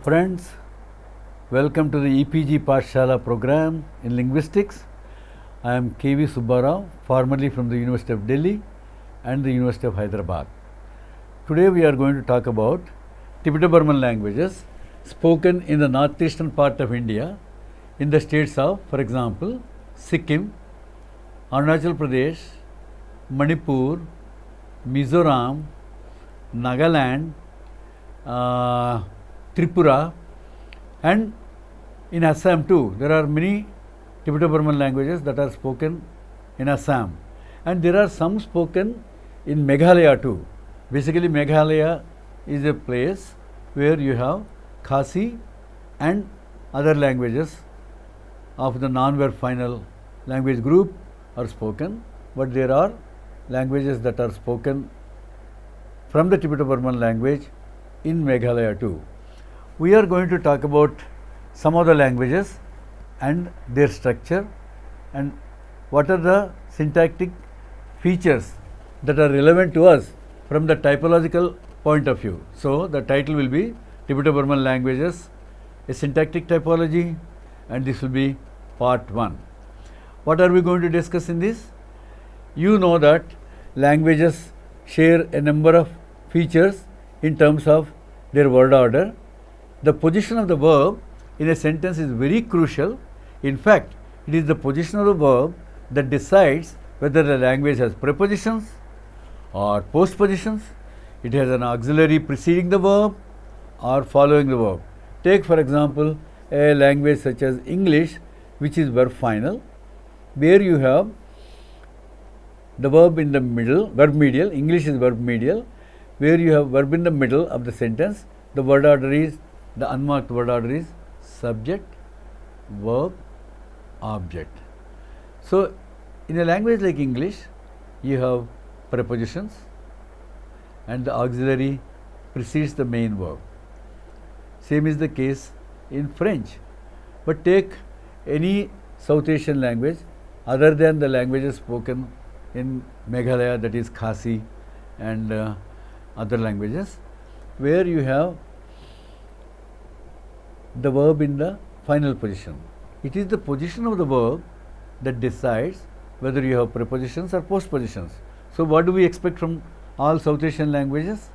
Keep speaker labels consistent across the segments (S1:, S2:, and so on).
S1: Friends, welcome to the EPG Pathshala program in linguistics. I am K.V. Subbarao, formerly from the University of Delhi and the University of Hyderabad. Today we are going to talk about Tibeto-Burman languages spoken in the northeastern part of India in the states of, for example, Sikkim, Arunachal Pradesh, Manipur, Mizoram, Nagaland, Tripura, and in Assam too. There are many Tibeto-Burman languages that are spoken in Assam, and there are some spoken in Meghalaya too. Basically, Meghalaya is a place where you have Khasi and other languages of the non-verb final language group are spoken, but there are languages that are spoken from the Tibeto-Burman language in Meghalaya too. We are going to talk about some of the languages and their structure and what are the syntactic features that are relevant to us from the typological point of view. So, the title will be Tibeto-Burman languages, a syntactic typology, and this will be part 1. What are we going to discuss in this? You know that languages share a number of features in terms of their word order. The position of the verb in a sentence is very crucial. In fact, it is the position of the verb that decides whether the language has prepositions or postpositions. It has an auxiliary preceding the verb or following the verb. Take for example a language such as English, which is verb final, where you have the verb in the middle, verb medial. English is verb medial, where you have verb in the middle of the sentence. The word order is, the unmarked word order is subject, verb, object. So, in a language like English, you have prepositions and the auxiliary precedes the main verb. Same is the case in French. But take any South Asian language other than the languages spoken in Meghalaya, that is Khasi and other languages, where you have the verb in the final position. It is the position of the verb that decides whether you have prepositions or postpositions. So, what do we expect from all South Asian languages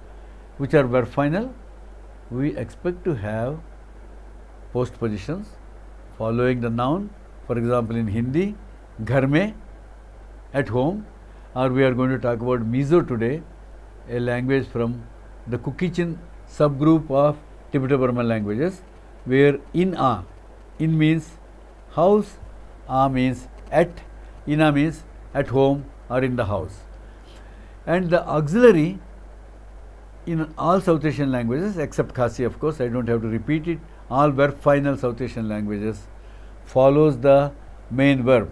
S1: which are verb final? We expect to have postpositions following the noun. For example, in Hindi, ghar mein, at home, or we are going to talk about Mizo today, a language from the Kukichin subgroup of Tibeto-Burman languages, where in means house, a means at, ina means at home or in the house. And the auxiliary in all South Asian languages except Khasi, of course, I don't have to repeat it, all verb final South Asian languages follows the main verb.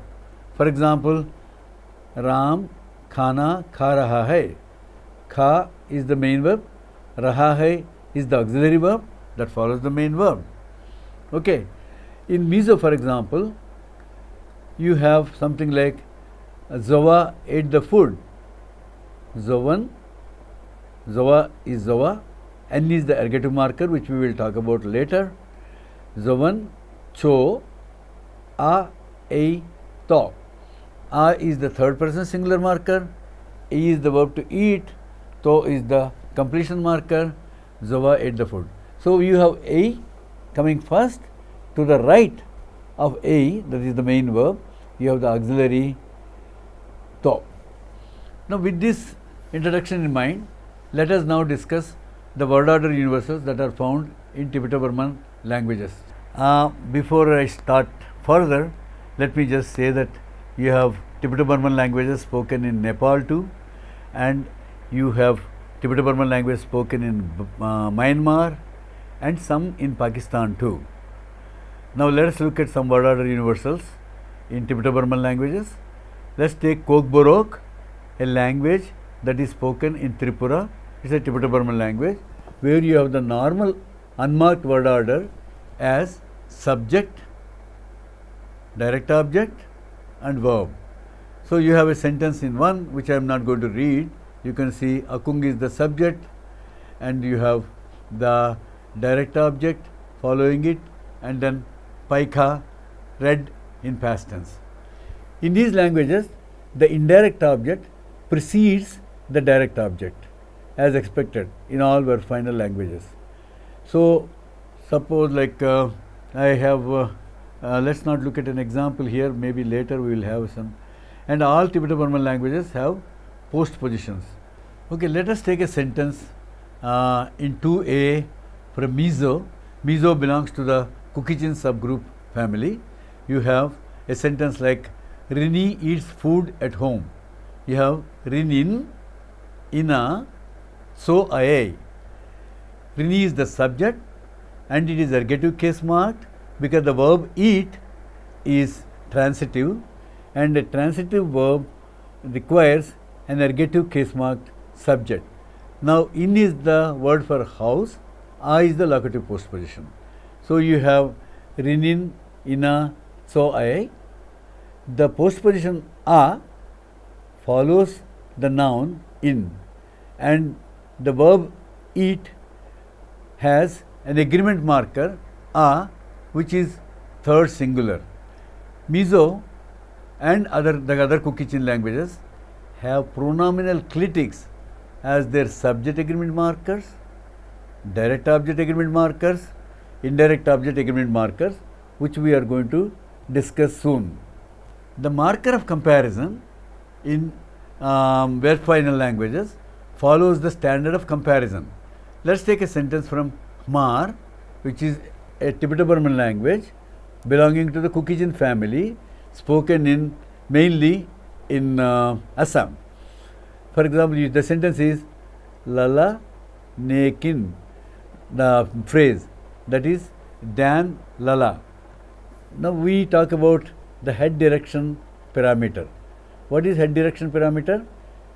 S1: For example, Ram khana kha raha hai. Kha is the main verb, raha hai is the auxiliary verb that follows the main verb. Okay. In Mizo, for example, you have something like Zowa ate the food. Zowan, Zowa is Zowa, N is the ergative marker which we will talk about later. Zowan, Cho, A, A, To. A is the third person singular marker, E is the verb to eat, To is the completion marker, Zowa ate the food. So, you have A coming first. To the right of A, that is the main verb, you have the auxiliary To. Now, with this introduction in mind, let us now discuss the word order universals that are found in Tibeto-Burman languages. Before I start further, let me just say that you have Tibeto-Burman languages spoken in Nepal too, and you have Tibeto-Burman language spoken in Myanmar and some in Pakistan too. Now, let us look at some word order universals in Tibeto-Burman languages. Let us take Kokborok, a language that is spoken in Tripura. It is a Tibeto-Burman language where you have the normal unmarked word order as subject, direct object and verb. So, you have a sentence in one which I am not going to read. You can see Akung is the subject and you have the direct object following it, and then paikha, read in past tense. In these languages, the indirect object precedes the direct object as expected in all verb final languages. So, suppose like I have, let's not look at an example here, maybe later we will have some, and all Tibeto-Burman languages have postpositions. Okay, let us take a sentence in 2a from Mizo. Mizo belongs to the Kukichin subgroup family. You have a sentence like Rini eats food at home. You have Rinin, Ina, so aye. Rini is the subject and it is ergative case marked because the verb eat is transitive, and a transitive verb requires an ergative case marked subject. Now, in is the word for house, a is the locative postposition. So, you have Rinin, Ina, so aye. The postposition a follows the noun in, and the verb eat has an agreement marker a, which is third singular. Mizo and the other Kukichin languages have pronominal clitics as their subject agreement markers, direct object agreement markers, indirect object agreement markers, which we are going to discuss soon. The marker of comparison in verb final languages follows the standard of comparison. Let us take a sentence from Khmar, which is a Tibeto-Burman language belonging to the Kukichin family, spoken in mainly in Assam. For example, the sentence is Lala Nekin, the phrase, that is Dan Lala. Now, we talk about the head direction parameter. What is head direction parameter?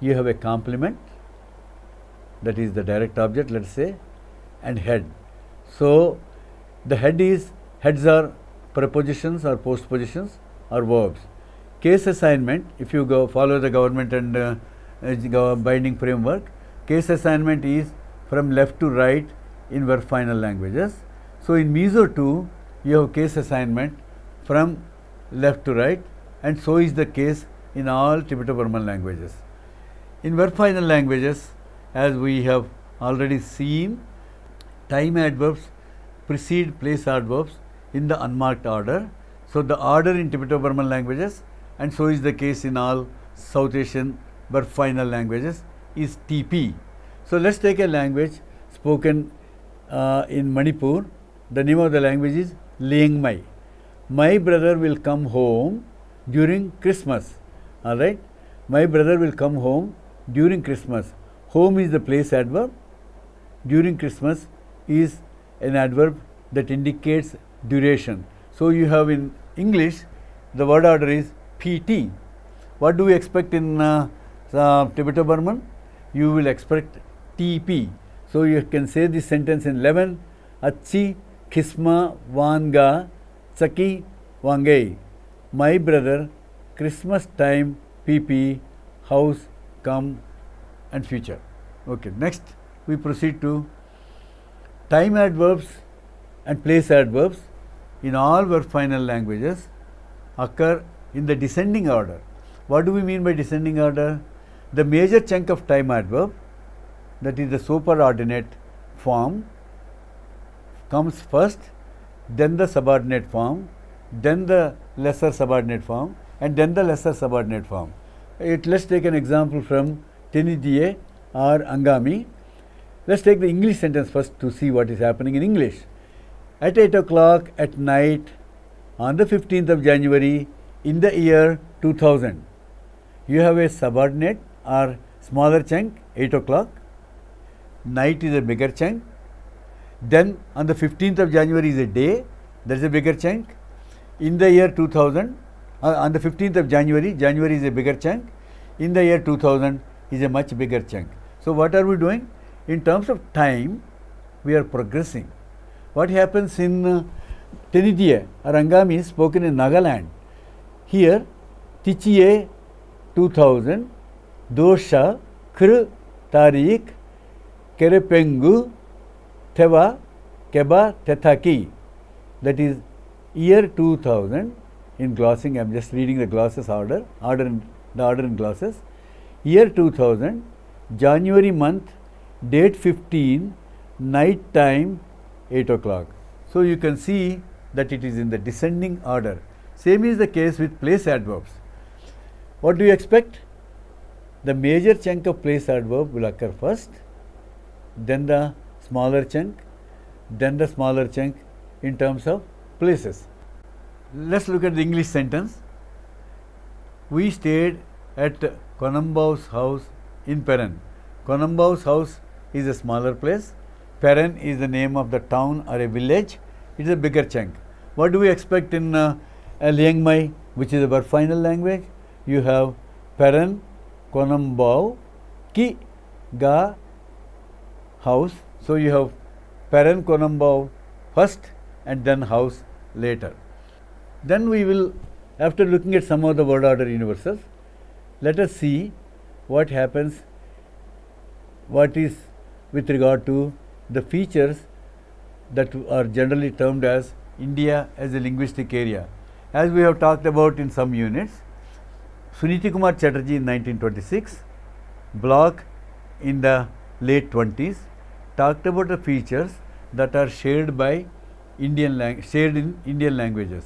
S1: You have a complement, that is the direct object, let us say, and head. So, the heads are prepositions or postpositions or verbs. Case assignment, if you go follow the government and binding framework, case assignment is from left to right in verb final languages. So, in Mizo too, you have case assignment from left to right, and so is the case in all Tibeto-Burman languages. In verb final languages, as we have already seen, time adverbs precede place adverbs in the unmarked order. So, the order in Tibeto-Burman languages, and so is the case in all South Asian verb final languages, is TP. So, let us take a language spoken in Manipur. The name of the language is Lengmai. My brother will come home during Christmas. All right. My brother will come home during Christmas. Home is the place adverb. During Christmas is an adverb that indicates duration. So, you have in English the word order is PT. What do we expect in Tibeto-Burman? You will expect TP. So, you can say this sentence in 11. Achi Kisma Vanga Chaki Wangai. My brother, Christmas time, PP, house, come, and future. Okay. Next, we proceed to time adverbs and place adverbs in all verb final languages occur in the descending order. What do we mean by descending order? The major chunk of time adverb, that is the superordinate form, comes first, then the subordinate form, then the lesser subordinate form, and then the lesser subordinate form. Let us take an example from Tenidie or Angami. Let us take the English sentence first to see what is happening in English. At 8 o'clock at night on the 15th of January in the year 2000. You have a subordinate or smaller chunk, 8 o'clock. Night is a bigger chunk. Then on the 15th of January is a day, that is a bigger chunk. In the year 2000, on the 15th of January, January is a bigger chunk. In the year 2000 is a much bigger chunk. So, what are we doing? In terms of time, we are progressing. What happens in Tenidie or Angami is spoken in Nagaland. Here, Tichiye 2000, Dosha, Kr, Tarik, Kerepengu, Teva, Keba, Tethaki. that is year 2000 in glossing. I am just reading the glosses order in glosses. Year 2000, January month, date 15, night time 8 o'clock. So, you can see that it is in the descending order. Same is the case with place adverbs. What do you expect? The major chunk of place adverb will occur first, then the smaller chunk, then the smaller chunk in terms of places. Let us look at the English sentence. We stayed at Konambau's house in Perren. Konambau's house is a smaller place. Perren is the name of the town or a village. It is a bigger chunk. What do we expect in Liang Mai, which is our final language? You have Perren, Konambau, Ki, Ga, house. So, you have Perren, Konambau first and then house later. Then we will, after looking at some of the word order universals, let us see what happens, what is with regard to the features that are generally termed as India as a linguistic area. As we have talked about in some units, Suniti Kumar Chatterjee in 1926, Bloch in the late 20s talked about the features that are shared by shared in Indian languages.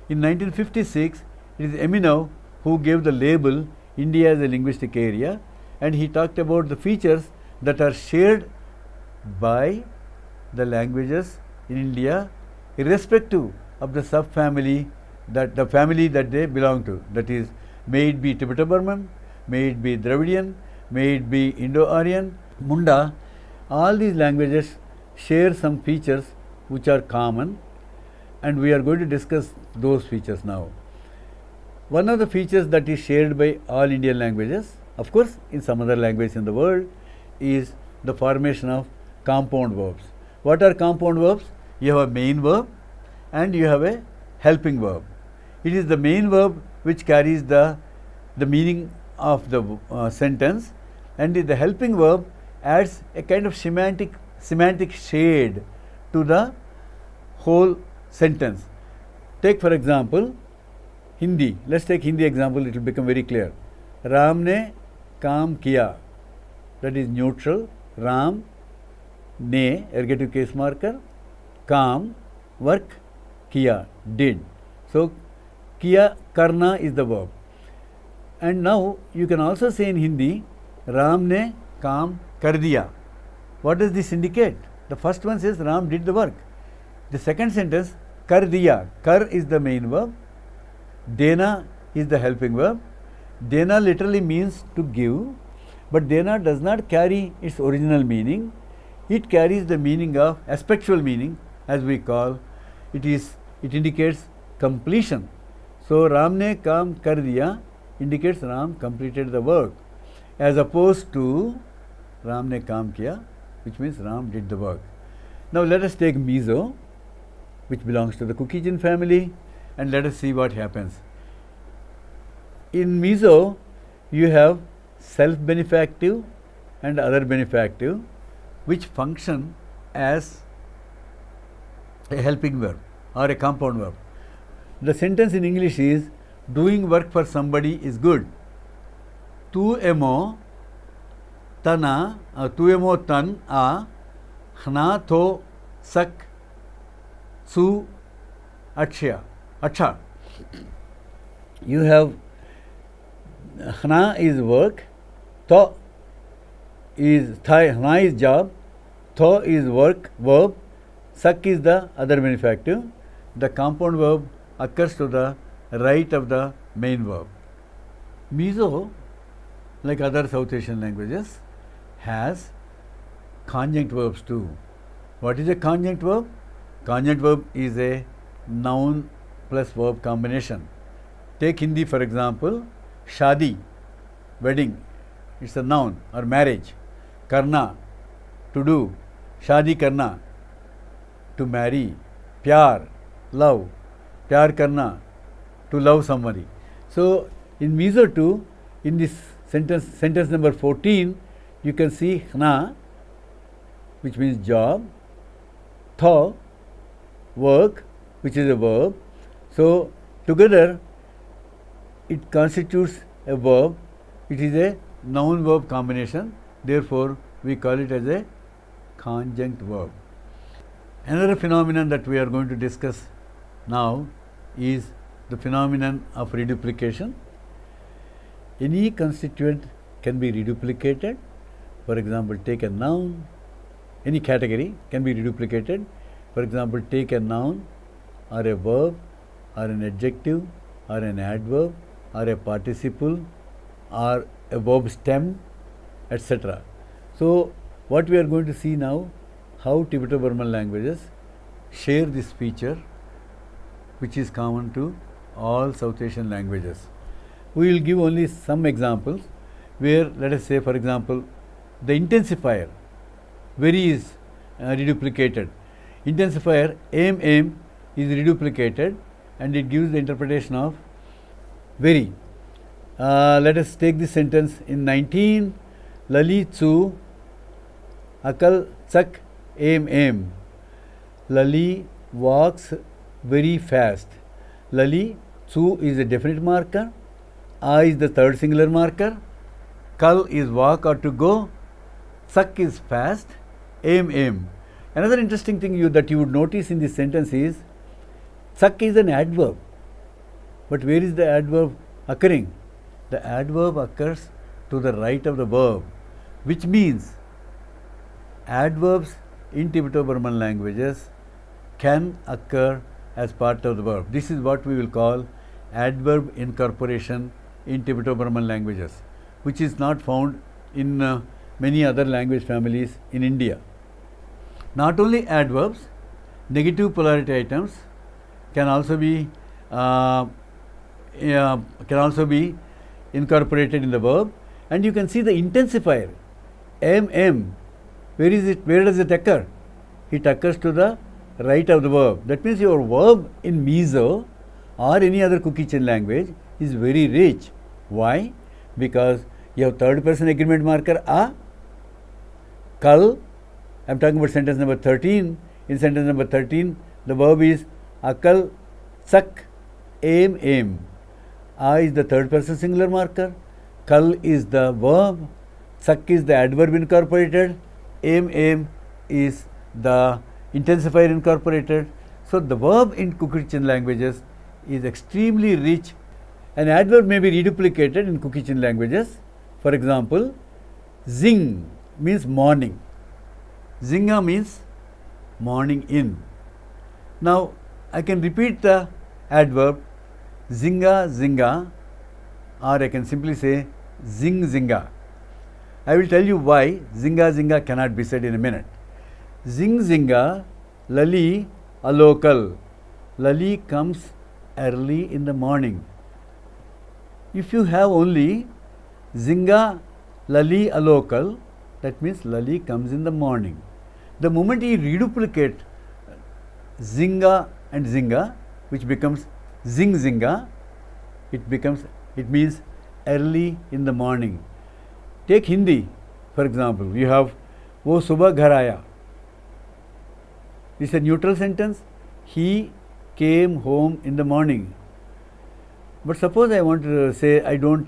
S1: In 1956, it is Eminov who gave the label India as a linguistic area, and he talked about the features that are shared by the languages in India irrespective of the subfamily that the family that they belong to, that is, may it be Tibeto-Burman, may it be Dravidian, may it be Indo-Aryan, Munda. All these languages share some features which are common, and we are going to discuss those features now. One of the features that is shared by all Indian languages, of course in some other languages in the world, is the formation of compound verbs. What are compound verbs? You have a main verb and you have a helping verb. It is the main verb which carries the meaning of the sentence, and the helping verb adds a kind of semantic shade to the whole sentence. Take for example Hindi. Let us take Hindi example, it will become very clear. Ram ne kaam kiya, that is neutral. Ram, ne, ergative case marker, kaam, work, kiya, did. So, kiya, karna is the verb. And now you can also say in Hindi, Ram ne kaam kar diya. What does this indicate? The first one says Ram did the work. The second sentence, kar diya, kar is the main verb, dena is the helping verb. Dena literally means to give, but dena does not carry its original meaning. It carries the meaning of aspectual meaning, as we call it. It indicates completion. So, Ram ne kaam kar diya indicates Ram completed the work, as opposed to Ram ne kaam kiya, which means Ram did the work. Now, let us take Mizo, which belongs to the Caucasian family, and let us see what happens. In Mizo, you have self-benefactive and other benefactive, which function as a helping verb or a compound verb. The sentence in English is, doing work for somebody is good. Tu emo tana, tu emo tan a, hna tho sak su aksha. Acha. You have hna is work, tho is hna is job, tho is work verb, sak is the other benefactive. The compound verb occurs to the right of the main verb. Mizo, like other South Asian languages, has conjunct verbs too. What is a conjunct verb? Conjunct verb is a noun plus verb combination. Take Hindi for example, shadi, wedding, it is a noun, or marriage. Karna, to do. Shadi karna, to marry. Pyar, love. Pyar karna, to love somebody. So, in Mizo too, in this sentence number 14, you can see hna, which means job, tho, work, which is a verb. So together it constitutes a verb. It is a noun verb combination, therefore we call it as a conjunct verb. Another phenomenon that we are going to discuss now is the phenomenon of reduplication. Any constituent can be reduplicated. For example, take a noun, any category can be reduplicated. For example, take a noun or a verb or an adjective or an adverb or a participle or a verb stem, etc. So what we are going to see now, how Tibeto-Burman languages share this feature which is common to all South Asian languages. We will give only some examples where, let us say, for example, the intensifier very is reduplicated. Intensifier aim is reduplicated and it gives the interpretation of very. Let us take this sentence in 19. Lali Tsu Akal Chak aim. Lali walks very fast. Lali, Tsu is a definite marker, A is the third singular marker, Kal is walk or to go, Sak is fast, aim. Another interesting thing that you would notice in this sentence is Sak is an adverb. But where is the adverb occurring? The adverb occurs to the right of the verb, which means adverbs in Tibeto-Burman languages can occur as part of the verb. This is what we will call adverb incorporation in Tibeto-Burman languages, which is not found in many other language families in India. Not only adverbs, negative polarity items can also be incorporated in the verb, and you can see the intensifier mm. Where is it? Where does it occur? It occurs to the right of the verb. That means your verb in Mizo or any other Kuki-Chin language is very rich. Why? Because you have third person agreement marker A, Kal. I am talking about sentence number 13. In sentence number 13, the verb is Akal Chak aim. A is the third person singular marker, Kal is the verb, Chak is the adverb incorporated, aim is the intensifier incorporated. So the verb in Kuki-Chin languages is extremely rich. An adverb may be reduplicated in Kuki-Chin languages. For example, zing means morning, zinga means morning in. Now I can repeat the adverb zinga, or I can simply say zinga. I will tell you why zinga cannot be said in a minute. Zinga, Lali alokal. Lali comes early in the morning. If you have only zinga, Lali alokal, that means Lali comes in the morning. The moment you reduplicate zinga and zinga, which becomes zinga, it means early in the morning. Take Hindi, for example. You have wo subah ghar aaya. This is a neutral sentence. He came home in the morning. But suppose I want to say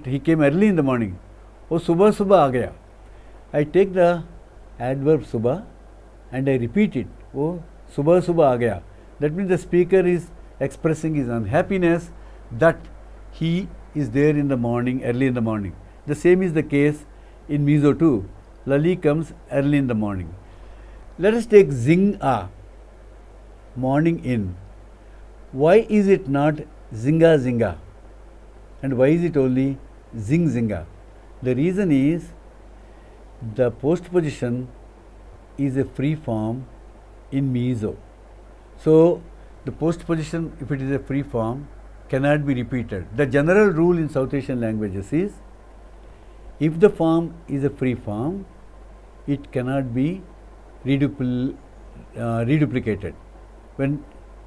S1: he came early in the morning. Wo subah aa gaya. I take the adverb subah and I repeat it. Wo subah aa gaya. That means the speaker is expressing his unhappiness that he is there in the morning, early in the morning. The same is the case in Mizo too. Lali comes early in the morning. Let us take zing-a, morning in. Why is it not zinga? And why is it only zinga? The reason is the postposition is a free form in Mizo. So the postposition, if it is a free form, cannot be repeated. The general rule in South Asian languages is, if the form is a free form, it cannot be reduplicated when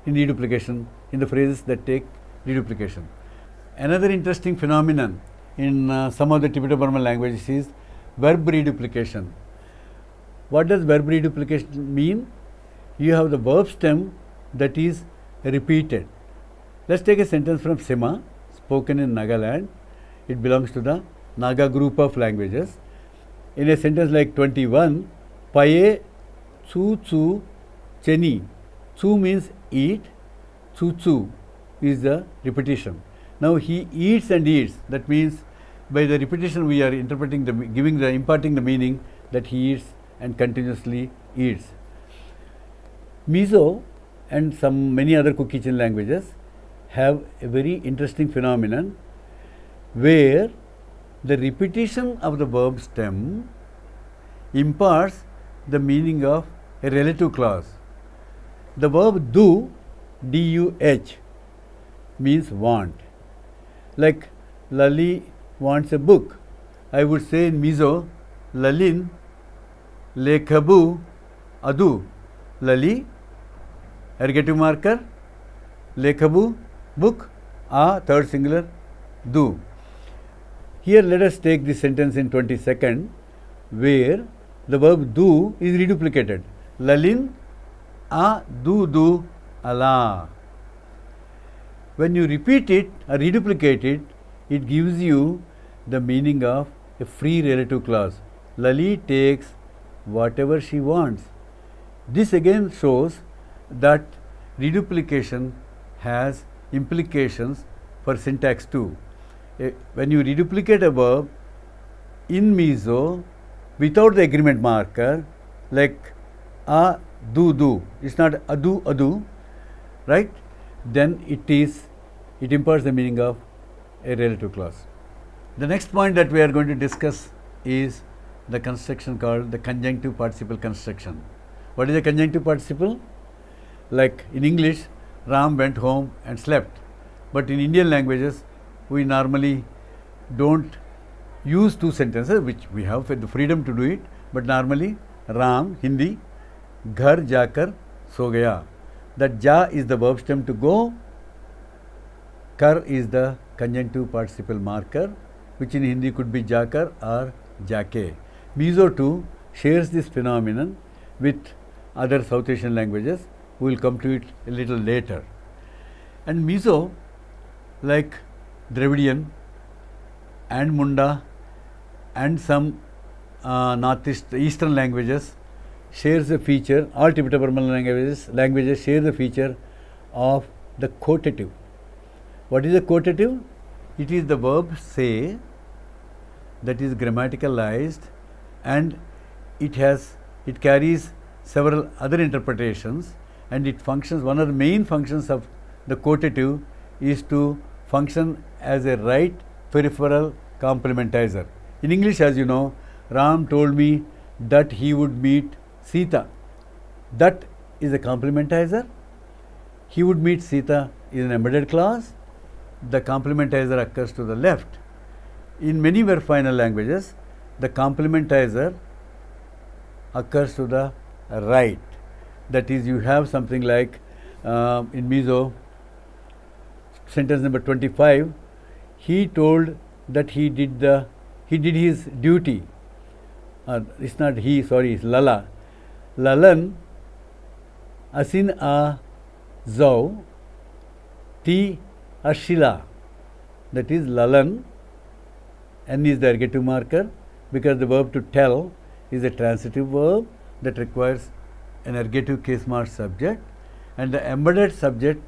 S1: in reduplication, in the phrases that take reduplication. Another interesting phenomenon in some of the Tibeto-Burman languages is verb reduplication. What does verb reduplication mean? You have the verb stem that is repeated. Let's take a sentence from Sema, spoken in Nagaland. It belongs to the Naga group of languages. In a sentence like 21, Paye Chu Chu Cheni. Chu means eat, Chu Chu is the repetition. Now he eats and eats. That means by the repetition we are interpreting imparting the meaning that he eats and continuously eats. Mizo and many other Cook Kitchen languages have a very interesting phenomenon where the repetition of the verb stem imparts the meaning of a relative clause. The verb do, D-U-H, means want. Like Lali wants a book. I would say in Mizo, Lalin lekhabu adu. Lali, ergative marker, lekhabu, book, third singular, do. Here let us take this sentence in 22nd, where the verb do is reduplicated. Lalin do ala. When you repeat it or reduplicate it, it gives you the meaning of a free relative clause. Lali takes whatever she wants. This again shows that reduplication has implications for syntax too. When you reduplicate a verb in Mizo without the agreement marker, like do, it's not adu, right? Then it imparts the meaning of a relative clause. The next point that we are going to discuss is the construction called the conjunctive participle construction. What is a conjunctive participle? Like in English, Ram went home and slept. But in Indian languages, we normally don't use two sentences, which we have the freedom to do it. But normally, Ram, Hindi, ghar jakar so gaya. That ja is the verb stem to go. Kar is the conjunctive participle marker, which in Hindi could be jakar or jake. Mizo too shares this phenomenon with other South Asian languages. We will come to it a little later. And Mizo, like Dravidian and Munda and some Eastern languages, shares a feature, all Tibeto-Burman languages share the feature of the quotative. What is a quotative? It is the verb say that is grammaticalized, and it carries several other interpretations, and it functions, one of the main functions of the quotative is to function as a right peripheral complementizer. In English, as you know, Ram told me that he would meet Sita. That is a complementizer. He would meet Sita is an embedded clause. The complementizer occurs to the left. In many verb final languages, the complementizer occurs to the right. That is, you have something like in Mizo, sentence number 25, he told that he did his duty. It's not he, sorry, it's Lala. Lalan asin a zau ti ashila. That is Lalan, N is the ergative marker, because the verb to tell is a transitive verb that requires an ergative case mark subject, and the embedded subject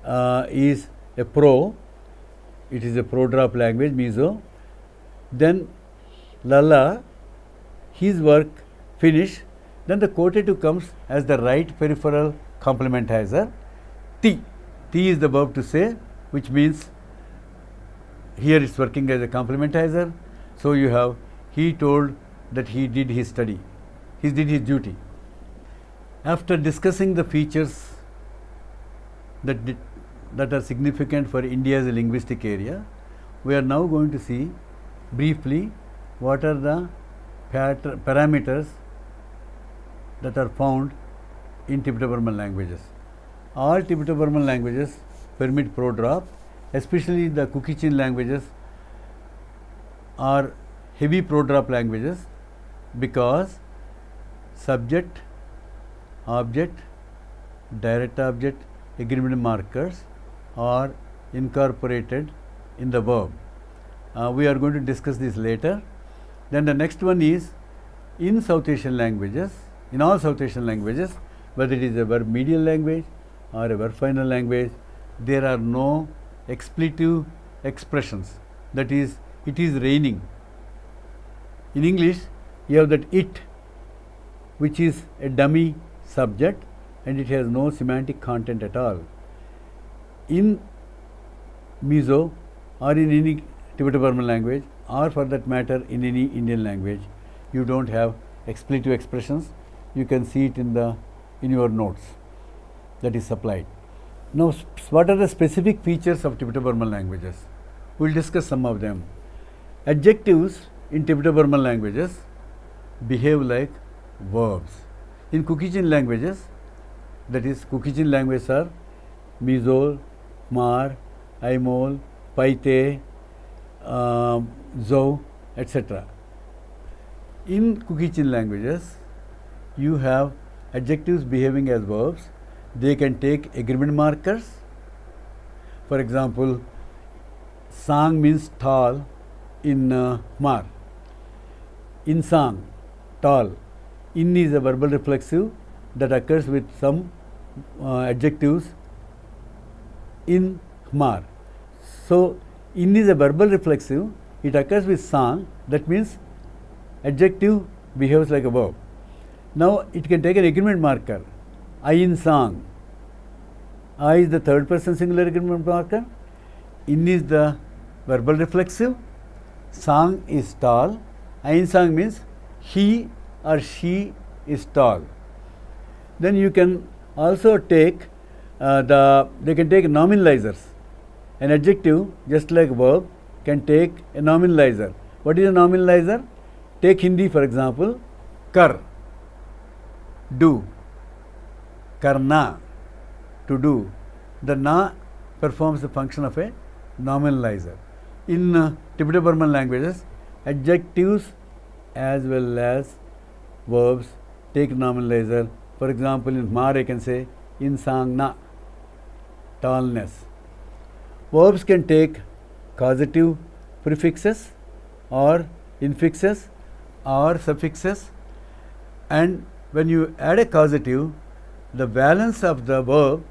S1: is a pro. It is a pro-drop language, Mizo. Then Lala, his work finished. Then the quotative comes as the right peripheral complementizer. Ti is the verb to say, which means here it's working as a complementizer. So you have he told that he did his study, he did his duty. After discussing the features that are significant for India as a linguistic area, we are now going to see briefly what are the parameters that are found in Tibeto-Burman languages. All Tibeto-Burman languages permit pro-drop, especially the Cook Kitchen languages are heavy pro-drop languages because subject, object, direct object agreement markers are incorporated in the verb. We are going to discuss this later. Then the next one is, in South Asian languages, in all South Asian languages, whether it is a verb medial language or a verb final language, there are no expletive expressions. That is, it is raining. In English, you have that it, which is a dummy subject, and it has no semantic content at all. In Mizo or in any Tibeto-Burman language, or for that matter in any Indian language, you don't have expletive expressions. You can see it in your notes that is supplied. Now, what are the specific features of Tibeto-Burman languages? We will discuss some of them. Adjectives in Tibeto-Burman languages behave like verbs. In Kuki-Chin languages, that is, Kuki-Chin languages are Mizo, Khmer, Aimol, Paite, Zou, etc. In Kuki-Chin languages, you have adjectives behaving as verbs. They can take agreement markers. For example, Sang means tall in Khmer. Insang, tall. In is a verbal reflexive that occurs with some adjectives in Khmer. So, in is a verbal reflexive, it occurs with sang, that means adjective behaves like a verb. Now, it can take an agreement marker. I in sang. I is the third person singular agreement marker. In is the verbal reflexive. Sang is tall. I in sang means he or she is tall. Then you can also take they can take nominalizers. An adjective, just like verb, can take a nominalizer. What is a nominalizer? Take Hindi for example, kar, do, karna, to do. The na performs the function of a nominalizer. In Tibeto-Burman languages, adjectives as well as verbs take nominalizer. For example, in Khmer I can say insang na, tallness. Verbs can take causative prefixes or infixes or suffixes, and when you add a causative, the valence of the verb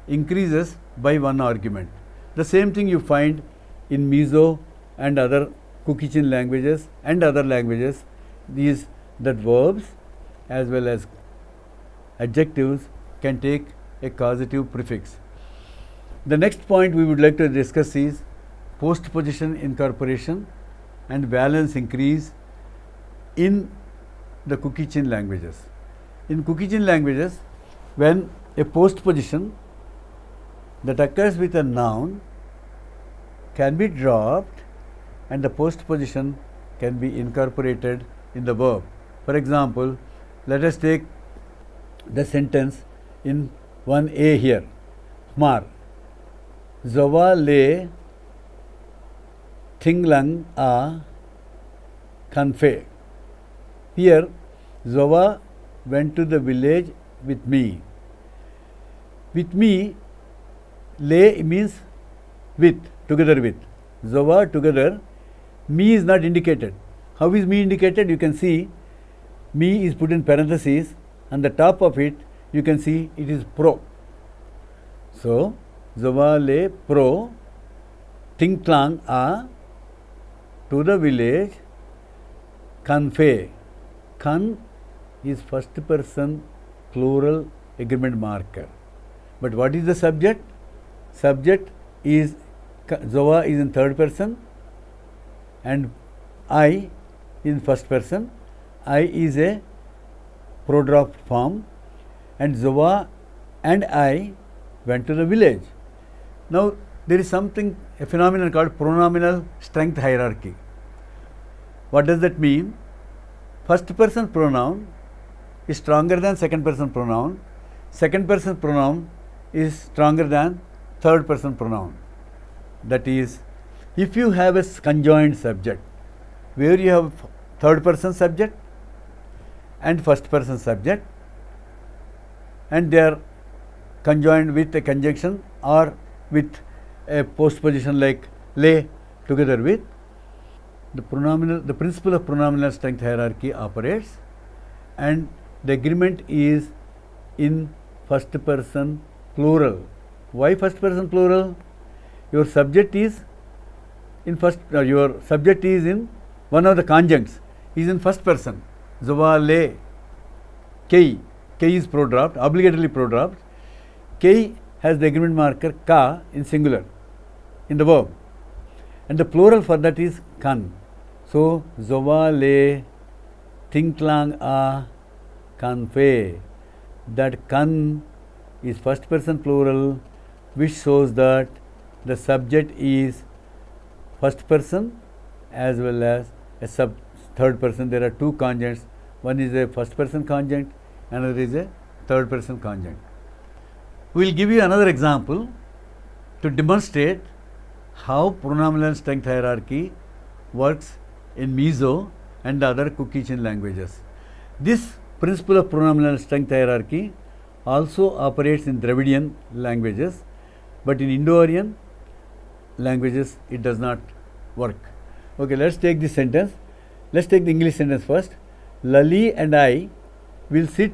S1: increases by one argument. The same thing you find in Mizo and other Kuki-Chin languages and other languages, that verbs as well as adjectives can take a causative prefix. The next point we would like to discuss is postposition incorporation and valence increase in the Kuki-Chin languages. In Kuki-Chin languages, when a postposition that occurs with a noun can be dropped and the postposition can be incorporated in the verb. For example, let us take the sentence in 1a here, Khmer. Zowa le Thinglang a Kanfe. Here, Zowa went to the village with me. With me, le means with, together with. Zowa together, me is not indicated. How is me indicated? You can see me is put in parentheses, and the top of it you can see it is pro. So, Zowa le pro Tingklang a to the village Kanfe. Kan is first person plural agreement marker. But what is the subject? Subject is Zowa is in third person and I in first person. I is a prodrop form, and Zowa and I went to the village. Now, there is something, a phenomenon called pronominal strength hierarchy. What does that mean? First person pronoun is stronger than second person pronoun. Second person pronoun is stronger than third person pronoun. That is, if you have a conjoined subject where you have third person subject and first person subject, and they are conjoined with a conjunction or with a postposition like lay together with. The principle of pronominal strength hierarchy operates, and the agreement is in first person plural. Why first person plural? Your subject is in your subject is in one of the conjuncts is in first person. Zowa, le, kei. Kei is pro-dropped, obligatorily pro-dropped. Kei has the agreement marker ka in singular in the verb, and the plural for that is kan. So, zowa, le, tinklang a, kan fe. That kan is first person plural, which shows that the subject is first person as well as a third person. There are two conjuncts. One is a first person conjunct, another is a third person conjunct. We will give you another example to demonstrate how pronominal strength hierarchy works in Mizo and the other Cook Kitchen languages. This principle of pronominal strength hierarchy also operates in Dravidian languages, but in Indo-Aryan languages it does not work. Okay, let us take this sentence. Let us take the English sentence first. Lali and I will sit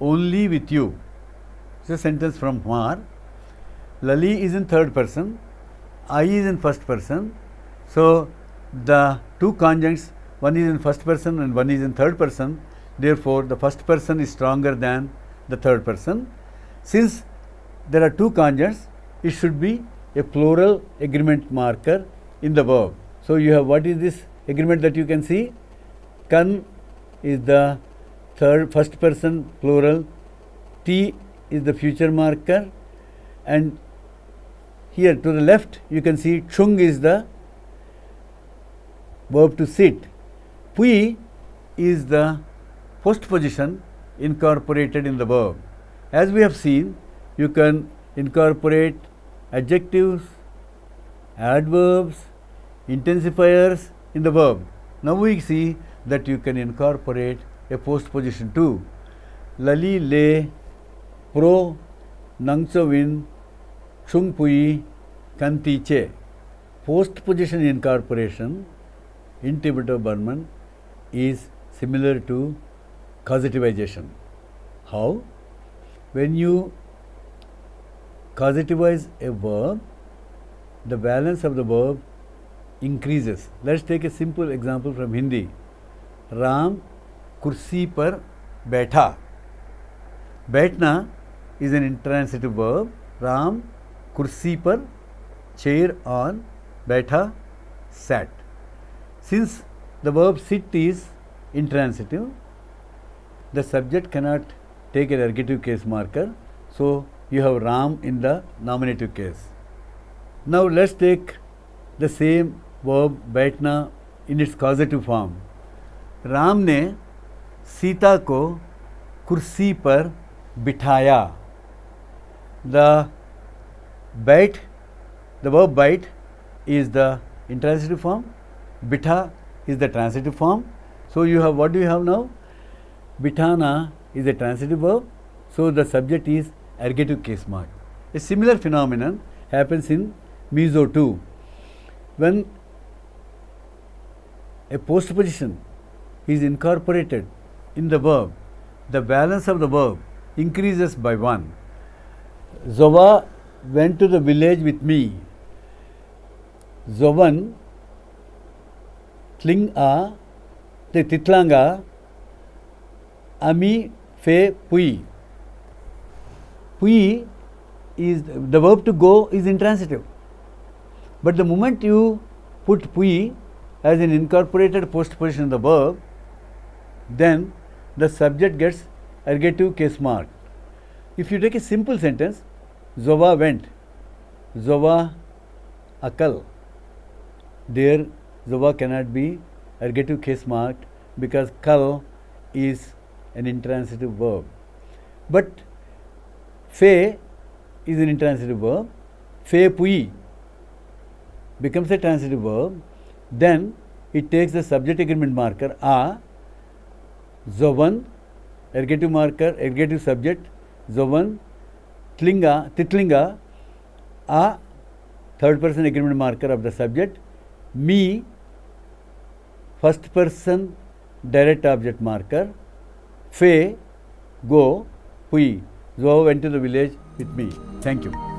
S1: only with you. It's a sentence from Mar. Lali is in third person, I is in first person. So, the two conjuncts, one is in first person and one is in third person. Therefore, the first person is stronger than the third person. Since there are two conjuncts, it should be a plural agreement marker in the verb. So, you have what is this agreement that you can see? Kan is the first person plural, T is the future marker, and here to the left you can see chung is the verb to sit. Pui is the postposition incorporated in the verb. As we have seen, you can incorporate adjectives, adverbs, intensifiers in the verb. Now we see that you can incorporate a postposition too. Lali, le, pro, nangso win, chung pui, kanti che. Postposition incorporation in Tibeto-Burman is similar to causativization. How? When you causativize a verb, the balance of the verb increases. Let us take a simple example from Hindi. Ram kursi par baitha. Baithna is an intransitive verb. Ram kursi par, chair on, baitha, sat. Since the verb sit is intransitive, the subject cannot take an ergative case marker. So, you have Ram in the nominative case. Now, let us take the same verb baithna in its causative form. Ram ने सीता को कुर्सी पर बिठाया. The verb bite is the intransitive form, bitha is the transitive form. So, you have what do you have now? Bithana is a transitive verb. So, the subject is ergative case mark. A similar phenomenon happens in Mizo too. When a postposition is incorporated in the verb, the balance of the verb increases by 1. Zowa went to the village with me. Zovan, tling a, te titlanga, ami fe pui. Pui is the verb to go is intransitive, but the moment you put pui as an incorporated postposition in the verb, then the subject gets ergative case mark. If you take a simple sentence, Zowa went, Zowa akal, there Zowa cannot be ergative case marked because kal is an intransitive verb. But fe is an intransitive verb, fe pui becomes a transitive verb, then it takes the subject agreement marker a, Zovan, ergative marker, ergative subject, Zovan, Titlinga, a third person agreement marker of the subject, me first person direct object marker, Fe, go, Hui. Zoho went to the village with me. Thank you.